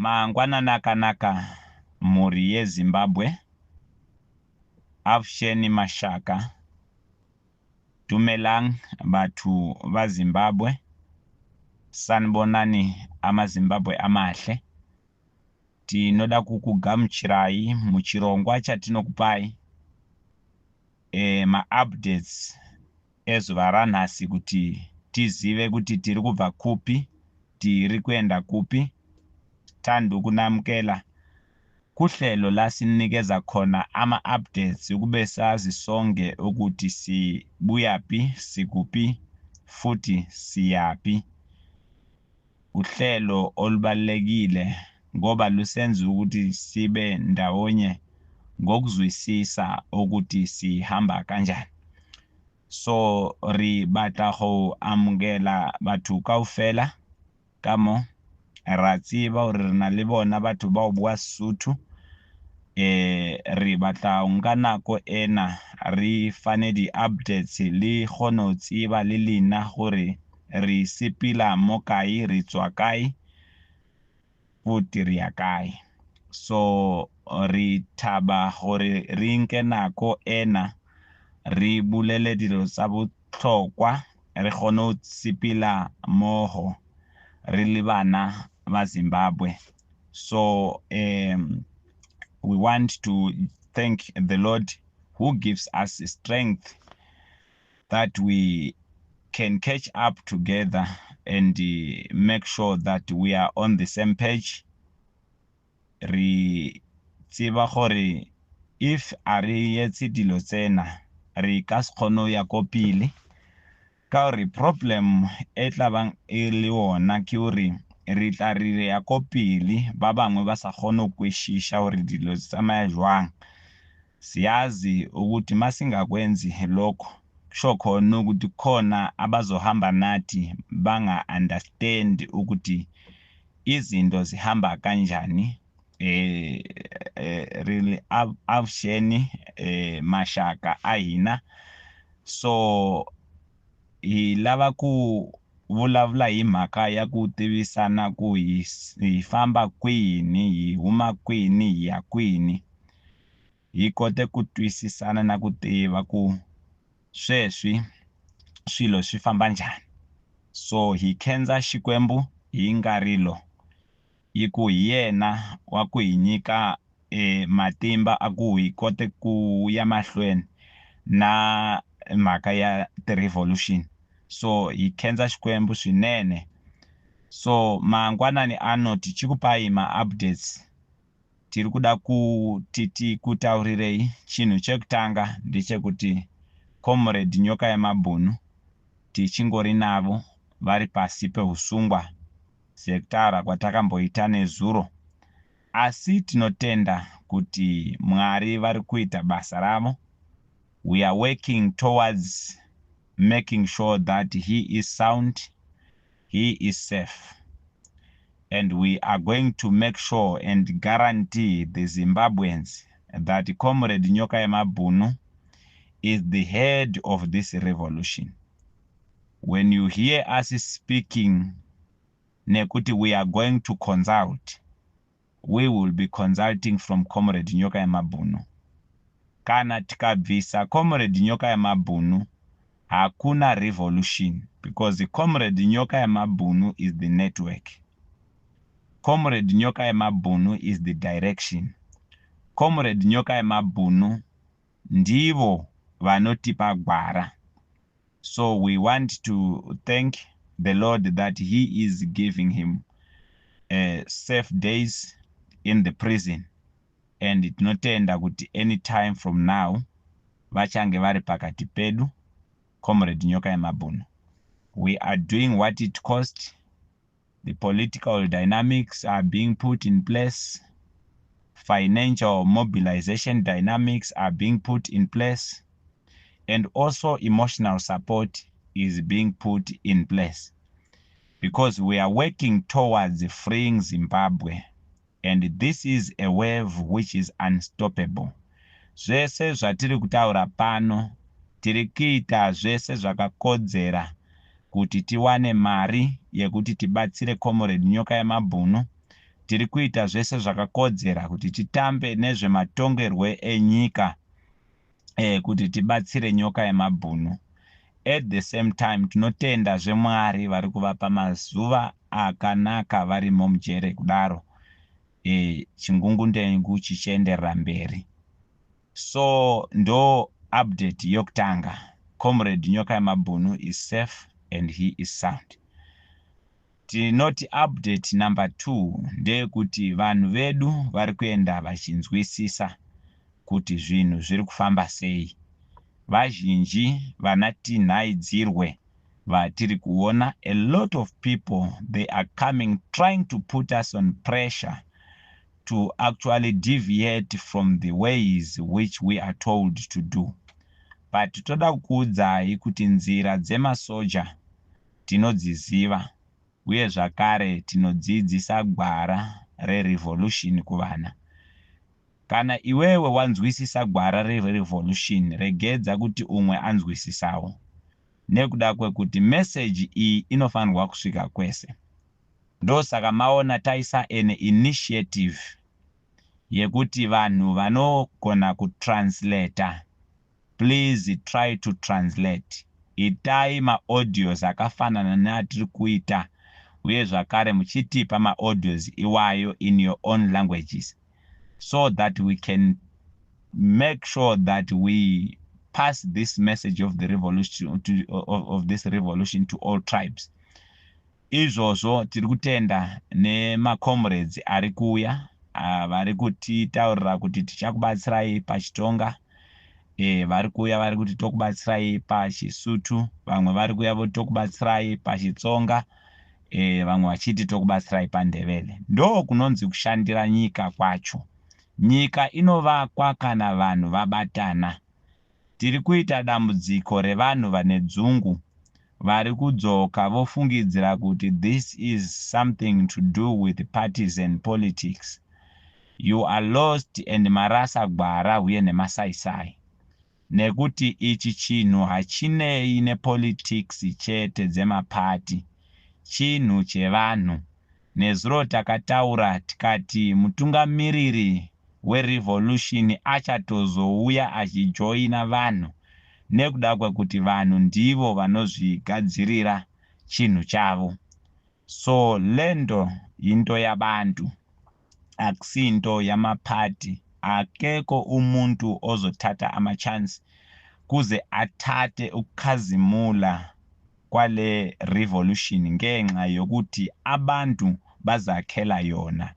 Mangwanani akanaka mhuri yeZimbabwe, Avusheni Mashaka, Dumelang bathu vaZimbabwe, sanibonani amaZimbabwe amahle. Tinoda kukugamuchirai muchirongwa chatinokupai ma-updates ezuva ranhasi kuti tizive kuti tiri kubva kupi, tiri kuenda kupi. Tandukunamukela kuhlelo lasinikeza khona ama-updates ukube sazisonge ukuthi sibuyaphi, sikuphi, futhi siyaphi. Uhlelo olubalekile ngoba lusenza ukuthi sibe ndawonye ngokuzwisisa ukuthi sihamba kanjani. So ri batla go amukela batho kaofela ka mo ra tseba hore re na le bona batho ba o bua Sesotho. Re batla nka nako ena re fane di-updates le kgone ho tseba le lena gore re sepela mo kae, re tswa kae, futhi re ya kae. So re thaba gore re nke nako ena re bulele dilo tsa botlhokwa, re kgone ho sepela mmoho re le bana ba Zimbabwe. So we want to thank the Lord who gives us strength that we can catch up together and make sure that we are on the same page. Re tseba gore if a re etse dilo tsena re ka se kgone ho ya ko pele, ka gore problem e tlabang e le ona ke gore re tla re ya ko pele ba bangwe ba sa kgone ho kwešiša gore dilo tsamaya jwang. Siyazi ukuthi masingakwenzi lokho kusho khona ukuthi khona abazohamba nathi banga understand ukuthi izinto zihamba kanjani. Really Avusheni Mashaka ahina. So hi lava ku vulavula hi mhaka ya ku tivisana ku hi famba kwini, hi huma kwini, hi ya kwini, hi kote ku twisisana na ku tiva ku sweswi swilo swi famba njhani. So hi khensa Xikwembu hi nkarhi hi ku hi yena wa ku hi nyika matimba a ku hi kote ku ya mahlweni na mhaka ya ti-revolution. So hi khensa Xikwembu swinene. So mangwanani ano tichikupai ma-updates tiri kuda kuti kutaurirei. Chinhu chekutanga ndechekuti Comrade Nyoka Yamabhunu tichingori navo vari pasi peusungwa sekutara kwatakamboita nezuro, asi tinotenda kuti Mwari vari kuita basa ravo. We are working towards making sure that he is sound, he is safe, and we are going to make sure and guarantee the Zimbabweans that Comrade Nyoka Yamabhunu is the head of this revolution. When you hear us speaking nekuti we are going to consult, we will be consulting from Comrade Nyoka Yamabhunu. Kana tikabvisa Comrade Nyoka Yamabhunu hakuna revolution, because the Comrade Nyoka Yamabhunu is the network. Comrade Nyoka Yamabhunu is the direction. Comrade Nyoka Yamabhunu ndivo vanotipa gwara. So we want to thank the Lord that he is giving him safe days in the prison, and tinotenda kuti any time from now vachange vari pakati pedu. Comrade Nyoka Yamabhunu, we are doing what it cost. The political dynamics are being put in place. Financial mobilization dynamics are being put in place. And also emotional support is being put in place. Because we are working towards freeing Zimbabwe. And this is a wave which is unstoppable. Zvese zvatiri kutaura pano, tiri kuita zvese zvakakodzera kuti tiwane mari yekuti tibatsire Comrade Nyoka Yamabhunu, tiri kuita zvese zvakakodzera kuti titambe nezvematongerwe enyika kuti tibatsire nyoka yemabhunu. At the same time tinotenda zveMwari vari kuvapa mazuva akanaka varimo mujere kudaro chingungundengu chichienderera mberi. So ndo update yokutanga. Comrade nyoka yemabhunu is safe and he is sound. Tinoti update number 2 ndeyekuti vanhu vedu vari kuenda vachinzwisisa kuti zvinhu zviri kufamba sei. Vazhinji vanatinhaidzirwe vatiri kuona, a lot of people they are coming trying to put us on pressure to actually deviate from the ways which we are told to do. But toda kukuudzai kuti nzira dzemasoja tinodziziva uye zvakare tinodzidzisa gwara rerevolution kuvana. Kana iwewe wanzwisisa gwara rerevolution, regedza kuti umwe anzwisisawo. Nekuda kwekuti message iyi inofanirwa kusvika kwese. Ndosaka maona taisa an initiative yekuti vanhu vanogona kutranslate, please try to translate. Itai maaudios akafanana neatiri kuita uye zvakare muchitipa maaudios iwayo in your own languages, so that we can make sure that we pass this message of the revolution of this revolution to all tribes. Izvozvo tiri kutenda nemacomrades ari kuuya vari kutitaurira kuti tichakubatsirai pachitonga, vari kuuya vari kuti tokubatsirai pachisutu, vamwe vari kuuya voti tokubatsirai pachitsonga, vamwe vachiti tokubatsirai pandebele. Ndo kunonzi kushandira nyika kwacho. Nyika inovakwa kana vanhu vabatana. Tiri kuita dambudziko revanhu vane dzungu vari kudzoka vofungidzira kuti this is something to do with parties and politics. You are lost and marasa gwara uye nemasaisai. Nekuti ichi chinhu hachinei nepolitics chete dzemapati, chinhu chevanhu. Nezuro takataura tikati mutungamiriri werevolution achatozouya achijoina vanhu, nekuda kwekuti vanhu ndivo vanozvigadzirira chinhu chavo. So lendo into yabantu, akusi into yamapati. Akeko umuntu ozothatha amachance kuze athathe ukukhazimula kwale revolution ngenxa yokuthi abantu bazakhela yona.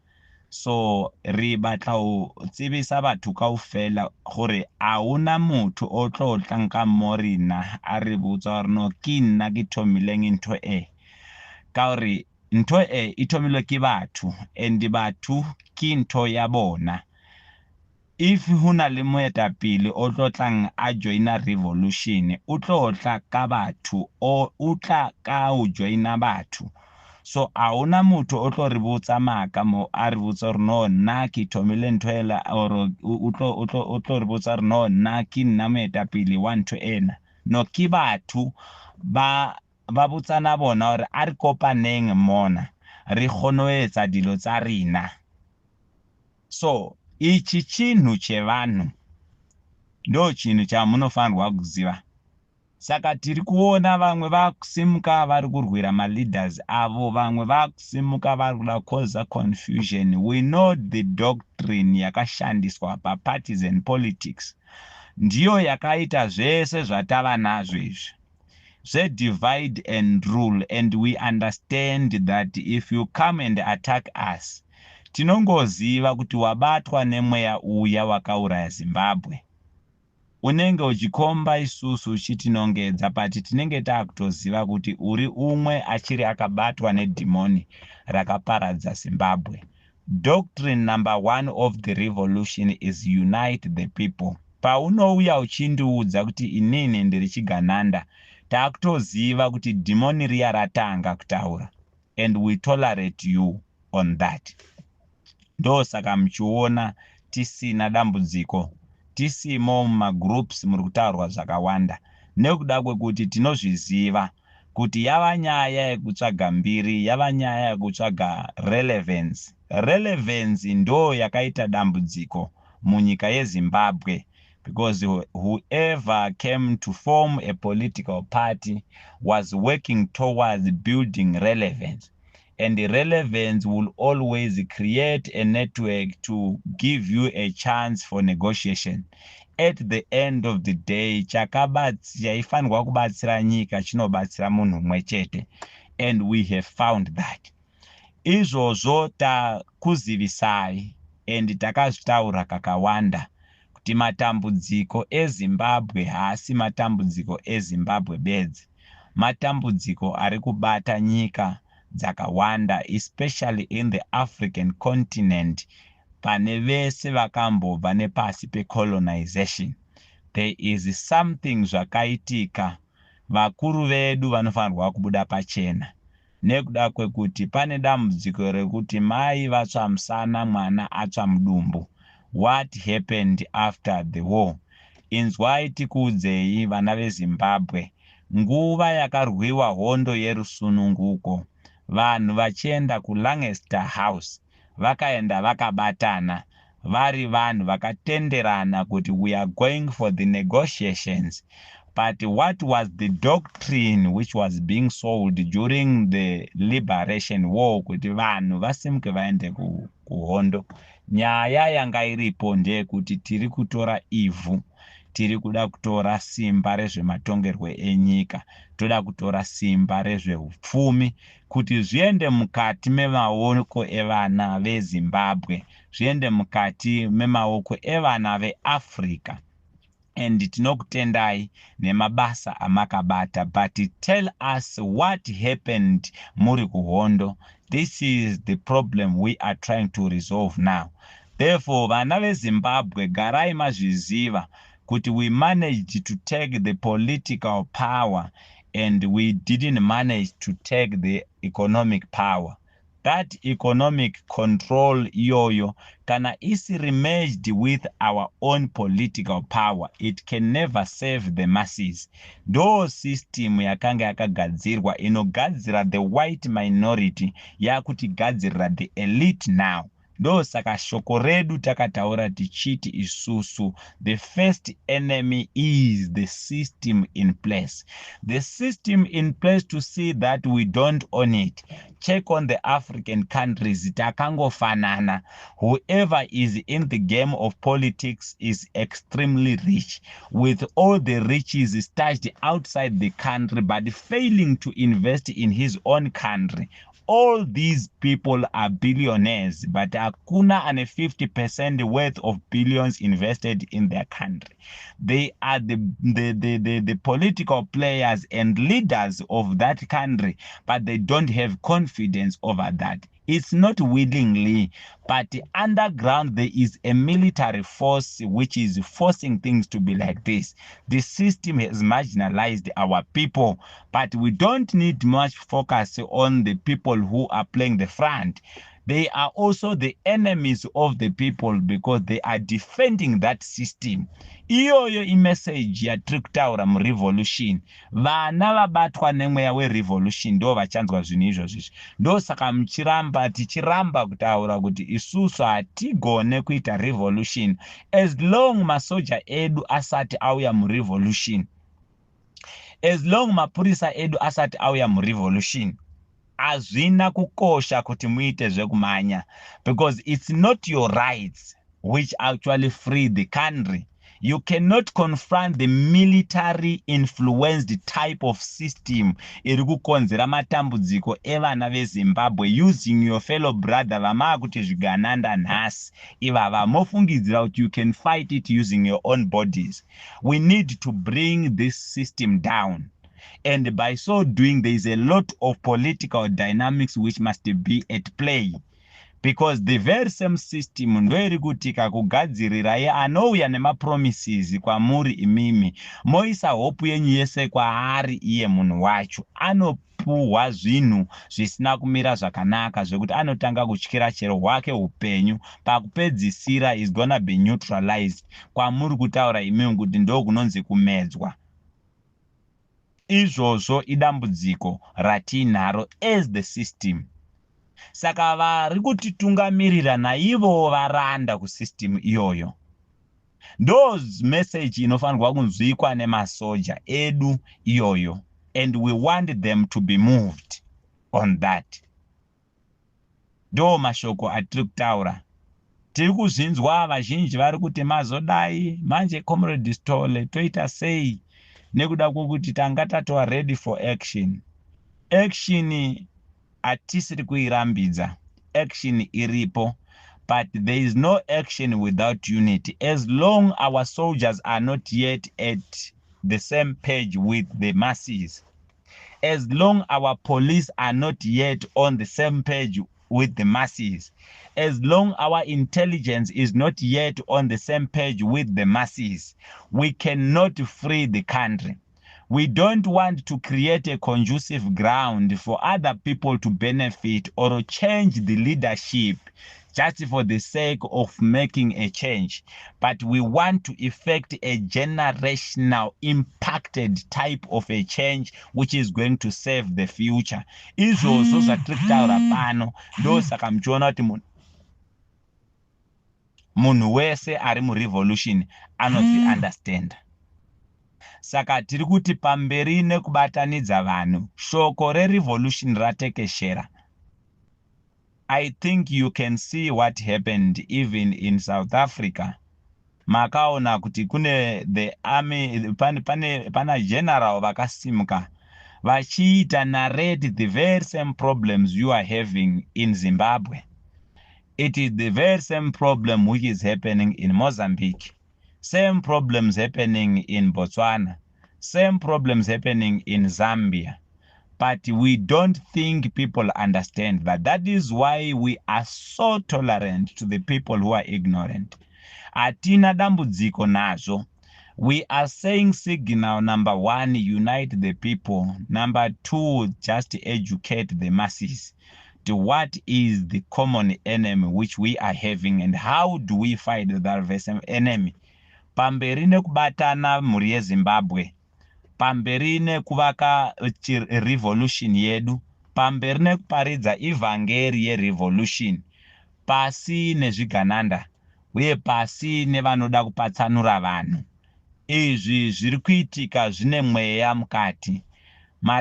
So re batla o tsebisa batho kaofela gore a una motho o tlo tlanka morena a re botsa gore no ke nna ke thomileng ntho ka gore ntho e thomilwe ke batho and batho ke ntho ya bona. If huna le moetapele o tlo tlang a joina revolution, o tlo tla ka batho o tla ka o joina batho. So a una motho o tlo re botsa maka mo a re botsa gore no nna ke thomile ntho ela, or o tlo re botsa gore no nna ke nna moetapele wa ntho ena. No, ke batho ba botsana bona gore a re kopaneng mona re kgone ho etsa dilo tsa rena. So ichi chinhu chevanhu ndo chinhu chamunofanirwa kuziva. Saka tiri kuona vamwe vakusimuka vari kurwira maleaders avo, vamwe vakusimuka vari kuda cause confusion. We know the doctrine yakashandiswa paparties and politics ndiyo yakaita zvese zvatava nazvo izvi, divide and rule, and we understand that if you come and attack us, tinongoziva kuti wabatwa nemweya uya wakauraya Zimbabwe. Unenge uchikomba isusu uchitinongedza, but tinenge takutoziva kuti uri umwe achiri akabatwa nedhimoni rakaparadza Zimbabwe. Doctrine number 1 of the revolution is unite the people. Paunouya uchindiudza kuti inini ndiri chigananda, takutoziva kuti dhimoni riya ratanga kutaura, and we tolerate you on that. Ndo saka muchiona tisina dambudziko, tisimo mumagroups muri kutaurwa zvakawanda, nekuda kwekuti tinozviziva kuti yava nyaya yekutsvaga mbiri, yava nyaya yekutsvaga relevance. Relevance ndo yakaita dambudziko munyika yeZimbabwe, because whoever came to form a political party was working towards building relevance. And the relevance will always create a network to give you a chance for negotiation. At the end of the day, chaifanirwa kubatsira nyika chinobatsira munhu mumwe chete. And we have found that. Izvozvo takuzivisai and takazvitaura kakawanda kuti matambudziko eZimbabwe haasi matambudziko eZimbabwe bedzi. Matambudziko ari kubata nyika dzakawanda, especially in the African continent, pane vese vakambobva nepasi pecolonization. There is something zvakaitika, vakuru vedu vanofanirwa kubuda pachena, nekuda kwekuti pane dambudziko rekuti mai vatsva musana mwana atsva mudumbu. What happened after the war? Inzwai tikuudzei vana veZimbabwe, nguva yakarwiwa hondo yerusununguko, vanhu vachienda kuLancaster House vakaenda vakabatana, vari vanhu vakatenderana kuti we are going for the negotiations. But what was the doctrine which was being sold during the liberation war kuti vanhu vasimuke vaende kuhondo? Nyaya yanga iripo ndeyekuti tiri kutora ivhu, tiri kuda kutora simba rezvematongerwo enyika, toda kutora simba rezveupfumi kuti zviende mukati memaoko evana veZimbabwe, zviende mukati memaoko evana veAfrica. And tinokutendai nemabasa amakabata, but tell us what happened muri kuhondo. This is the problem we are trying to resolve now. Therefore, vana veZimbabwe, garai mazviziva kuti we managed to take the political power and we didn't manage to take the economic power. That economic control iyoyo kana isiri merged with our own political power, it can never save the masses. Ndo system yakanga yakagadzirwa inogadzira the white minority yakutigadzirira the elite now. Ndo saka shoko redu takataura tichiti isusu, the first enemy is the system in place. The system in place, to see that we don't own it. Check on the African countries, takangofanana. Whoever is in the game of politics is extremely rich, with all the riches stashed outside the country, but failing to invest in his own country. All these people are billionaires, but hakuna ane 50% worth of billions invested in their country. They are the political players and leaders of that country, but they don't have confidence over that. It's not willingly, but underground there is a military force which is forcing things to be like this. The system has marginalized our people, but we don't need much focus on the people who are playing the front. They are also the enemies of the people because they are defending that system. Iyoyo imessage yatiri kutaura murevolution. Vana vabatwa nemweya werevolution ndo vachanzwa zvinhu izvozvi. Ndo saka tichiramba kutaura kuti isusu hatigone kuita revolution as long masoja edu asati auya murevolution. As long mapurisa edu asati auya murevolution, hazvina kukosha kuti muite zvekumanya, because it's not your rights which actually free the country. You cannot confront the military influenced type of system iri kukonzera matambudziko evana veZimbabwe using your fellow brother vama kuti zvigananda nhasi ivava mofungidzira kuti you can fight it using your own bodies. We need to bring this system down. And by so doing, there is a lot of political dynamics which must be at play. Because the very same system ndo iri kutika kugadzirirai anouya nemapromises kwamuri imimi. Moisa hope yenyu yese kwaari iye munhu wacho. Anopuhwa zvinhu zvisina kumira zvakanaka zvekuti anotanga kutyira chero hwake upenyu. Pakupedzisira is gonna be neutralized. Kwamuri kutaura imimi kuti ndo kunonzi kumedzwa. izvozvo idambudziko ratinaro as the system. Saka vari kutitungamirira naivo varanda kusystem iyoyo. Ndo message inofanirwa kunzwikwa nemasoja edu iyoyo, and we want them to be moved on that. Ndo mashoko atiri kutaura. Tiri kuzvinzwa vazhinji vari kuti mazodai manje Comrade Stole toita sei nekuda kwokuti tanga tatova ready for action. Action atisiri kuirambidza, action iripo, but there is no action without unity. As long our soldiers are not yet at the same page with the masses, as long our police are not yet on the same page with the masses, as long our intelligence is not yet on the same page with the masses, we cannot free the country. We don't want to create a conducive ground for other people to benefit or change the leadership just for the sake of making a change. But we want to effect a generational impacted type of a change which is going to save the future. Izvozvo zvatiri kutaura pano ndo saka muchiona kuti munhu wese ari murevolution anozvi understand. Saka tiri kuti pamberi nekubatanidza vanhu, shoko rerevolution ratekeshera. I think you can see what happened even in South Africa. Makaona kuti kune the army, pana general vakasimuka vachiita narrate the very same problems you are having in Zimbabwe. It is the very same problem which is happening in Mozambique. Same problems happening in Botswana. Same problems happening in Zambia. But we don't think people understand that. That is why we are so tolerant to the people who are ignorant. Atina dambudziko nazvo. We are saying signal number 1, unite the people. Number 2, just educate the masses to what is the common enemy which we are having and how do we fight that enemy. Pamberi nekubatana mhuri yeZimbabwe, pamberi nekuvaka revolution yedu, pamberi nekuparidza ivhangeri yerevolution, pasi nezvigananda uye pasi nevanoda kupatsanura vanhu. Izvi zviri kuitika zvine mweya mukati.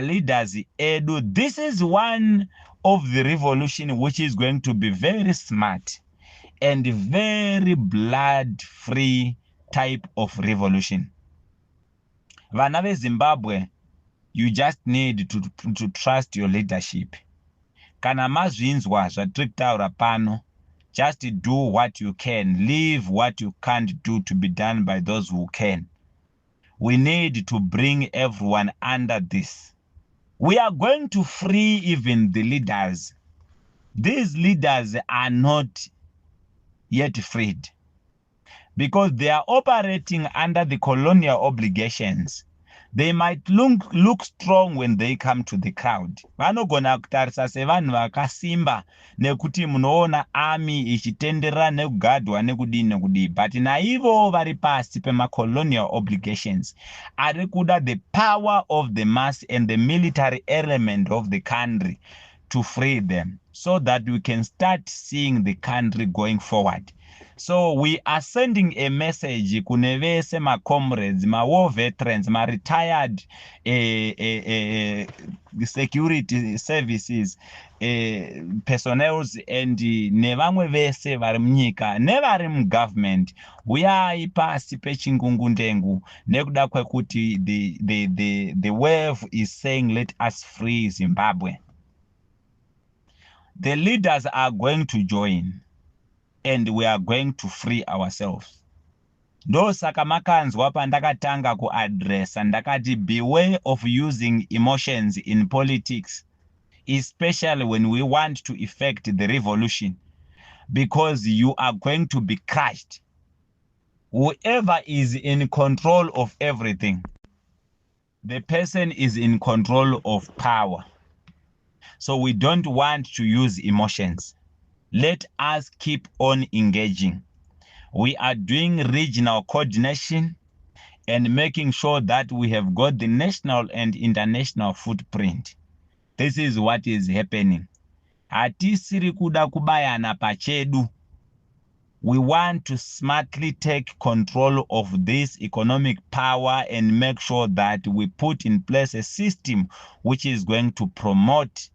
Leaders edu, this is one of the revolution which is going to be very smart and very blood free type of revolution. Vana veZimbabwe, you just need to trust your leadership. Kana mazvinzwa zvatiri kutaura pano, just do what you can, leave what you can't do to be done by those who can. We need to bring everyone under this. We are going to free even the leaders. These leaders are not yet freed because they are operating under the colonial obligations. They might look strong when they come to the crowd. Vanogona kutarisa sevanhu vakasimba nekuti munoona army ichitenderera nekugadwa nekudii. But naivo vari pasi pemacolonial obligations ari kuda the power of the mass and the military element of the country to free them so that we can start seeing the country going forward. So we are sending a message kune vese comrades, war veterans, retired security services personnel and nevamwe vese vari munyika nevari mugovernment. Uyai pasi pechingungundengu nekuda kwekuti the wave is saying let us free Zimbabwe. The leaders are going to join and we are going to free ourselves. Ndo saka makanzwa pandakatanga kuaddressa ndakati beware of using emotions in politics, especially when we want to effect the revolution, because you are going to be crushed. Whoever is in control of everything, the person is in control of power. So we don't want to use emotions. Let us keep on engaging. We are doing regional coordination and making sure that we have got the national and international footprint. This is what is happening. Hatisiri kuda kubayana pachedu. We want to smartly take control of this economic power and make sure that we put in place a system which is going to promote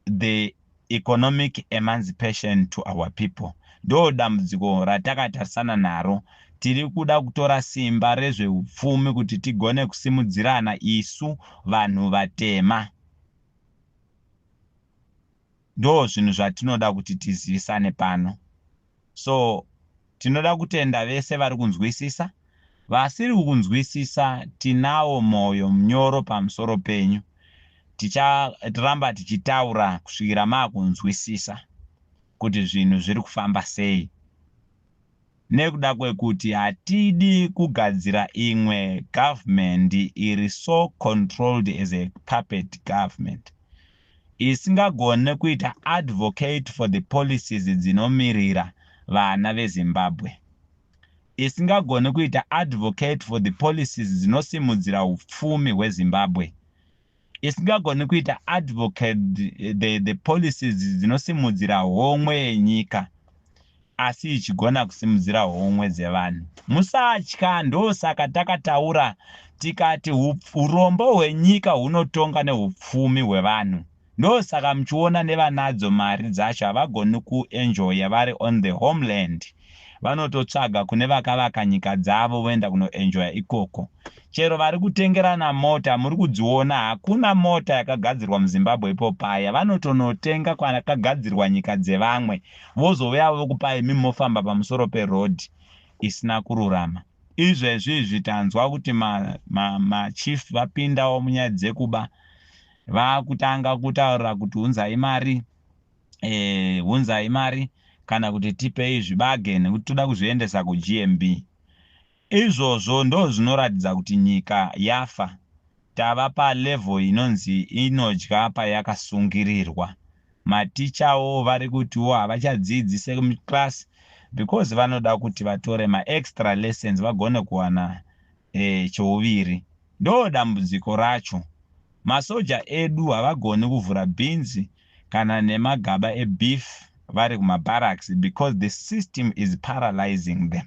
the economic emancipation to our people. Ndo dambudziko ratakatarisana naro. Tiri kuda kutora simba rezveupfumi kuti tigone kusimudzirana isu vanhu vatema. Ndo zvinhu zvatinoda kuti tizivisane pano. So tinoda kutenda vese vari kunzwisisa. Vasiri kunzwisisa tinawo moyo munyoro pamusoro penyu. Ticharamba tichitaura kusvikira makunzwisisa kuti zvinhu zviri kufamba sei. Nekuda kwekuti hatidi kugadzira imwe government iri so controlled as a puppet government. Isingagone kuita advocate for the policies dzinomiririra vana veZimbabwe. Isingagone kuita advocate for the policies dzinosimudzira upfumi hweZimbabwe. Isingagone kuita advocate the policies dzinosimudzira homwe yenyika. Asi ichigona kusimudzira homwe dzevanhu. Musatya, ndosaka takataura tikati urombo hwenyika hunotonga neupfumi hwevanhu. Ndosaka muchiona nevanadzo mari dzacho havagoni kuenjoya vari on the homeland. Vanototsvaga kune vakavaka nyika dzavo voenda kunoenjoya ikoko. Chero vari kutengerana mota, muri kudziona hakuna mota yakagadzirwa muZimbabwe ipo paya. Vanotonotenga kwakagadzirwa nyika dzevamwe. Vozouya vokupai mimofamba pamusoro peroad isina kururama. Izvezvi tanzwa kuti chief vapindawo munyaya dzekuba. Vakutanga kutaura kuti hunzai mari kana kuti tipei zvibage nekuti toda kuzviendesa kuGMB. Izvozvo ndo zvinoratidza kuti nyika yafa. Tava palevel inonzi inodya payakasungirirwa. Matichawo vari kutiwo havachadzidzi seclass because vanoda kuti vatore extra lessons vagone kuwana chouviri. Ndo dambudziko racho. Masoja edu havagoni kuvhura bins kana nemagaba ebeef vari kumabarracks because the system is paralyzing them.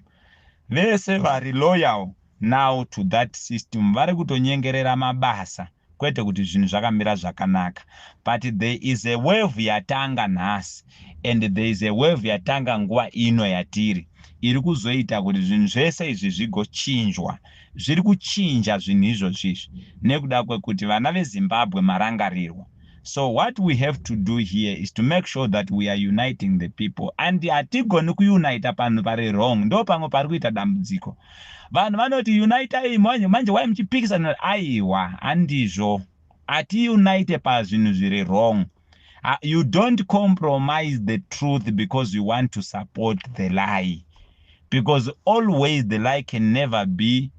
Vese vari loyal now to that system vari kutonyengerera mabasa kwete kuti zvinhu zvakamira zvakanaka. But there is a wave yatanga nhasi and there is a wave yatanga nguva ino yatiri. Iri kuzoita kuti zvinhu zvese izvi zvigochinjwa. Zviri kuchinja zvinhu izvozvi nekuda kwekuti vana veZimbabwe marangarirwa. So what we have to do here is to make sure that we are uniting the people. And hatigoni kuunita panhu pari wrong. Ndo pamwe pari kuita dambudziko. Vanhu vanoti unite manje wai muchipikisana aiwa handizvo. Hatiunite pazvinhu zviri wrong. You don't compromise the truth because you want to support the lie. Because always the lie can never be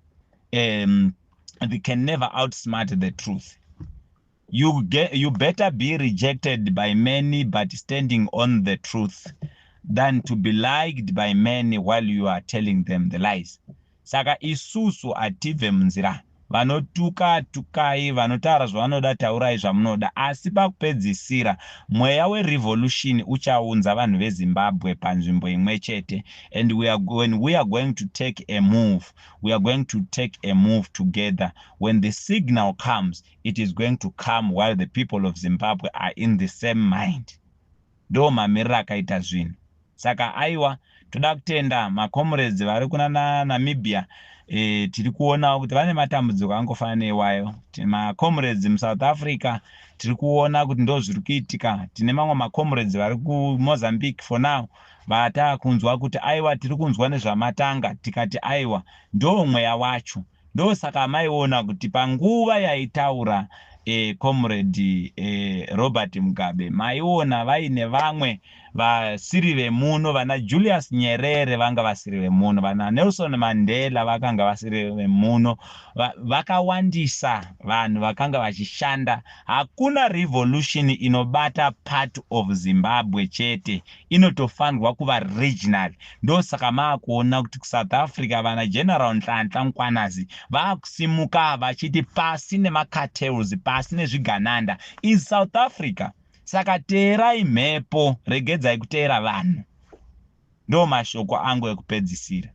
they can never outsmart the truth. You better be rejected by many but standing on the truth than to be liked by many while you are telling them the lies. Saka isusu ative munzira. Vanotuka tukai, vanotaura zvavanoda taurai zvamunoda. Asi pakupedzisira mweya werevolution uchaunza vanhu veZimbabwe panzvimbo imwe chete. And when we are going to take a move, we are going to take a move together. When the signal comes, it is going to come while the people of Zimbabwe are in the same mind. Ndo mamiriro akaita zvinhu. Saka aiwa toda kutenda macomrades vari kuna Namibia. Tiri kuona kuti vane matambudziko angofana neiwayo. Macomrades muSouth Africa tiri kuona kuti ndo zviri kuitika. Tine mamwe macomrades vari kuMozambique for now vata kunzwa kuti aiwa tiri kunzwa nezvamatanga. Tikati aiwa ndo mweya wacho. Ndo saka maiona kuti panguva yaitaura comrade Robert Mugabe maiona vaine vamwe vasiri vemuno, vana Julius Nyerere vanga vasiri vemuno, vana Nelson Mandela vakanga vasiri vemuno, vakawandisa vanhu vakanga vachishanda. Hakuna revolution inobata part of Zimbabwe chete, inotofanirwa kuva regional. Ndosaka maakuona kuti kuSouth Africa vana General Nhlanhla Mkhwanazi vakusimuka vachiti pasi nemacartels, pasi nezvigananda is South Africa. Saka teerai mhepo, regedzai kuteera vanhu. Ndo mashoko angu ekupedzisira.